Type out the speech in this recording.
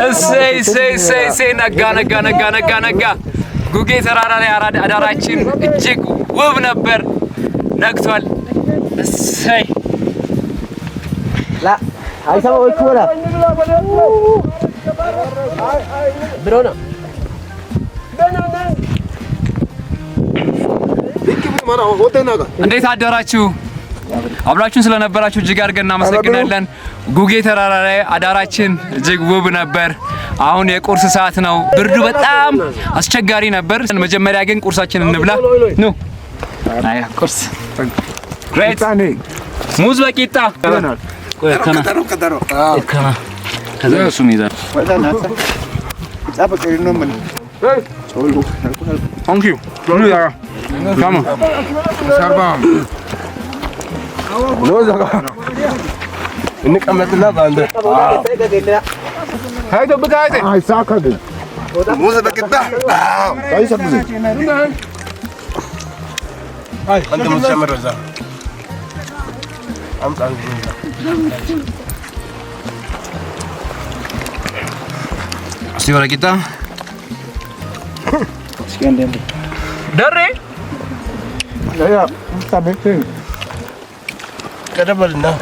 እሰይ ነጋ ጉጌ ተራራ ላይ አዳራችን እጅግ ውብ ነበር። ነግቷል። እሰይ ላ አይሰማ ወይ ኩላ ብሮና እንዴት አደራችሁ? አብራችሁን ስለነበራችሁ እጅግ አድርገን እናመሰግናለን። ጉጌ ተራራ ላይ አዳራችን እጅግ ውብ ነበር። አሁን የቁርስ ሰዓት ነው። ብርዱ በጣም አስቸጋሪ ነበር። መጀመሪያ ግን ቁርሳችንን እንብላ። ኑ አይ ቁርስ ግሬት ሙዝ በቂጣ ከዛ እሱም ይዛል። እንቀመጥና ባንደ هاي بتاعتي هاي ساكر دي موزه بقطع هاي سبزي هاي انت متشمر رزا امط عن سي ولا كده سكين دي دري يا انت بكين كده بلنا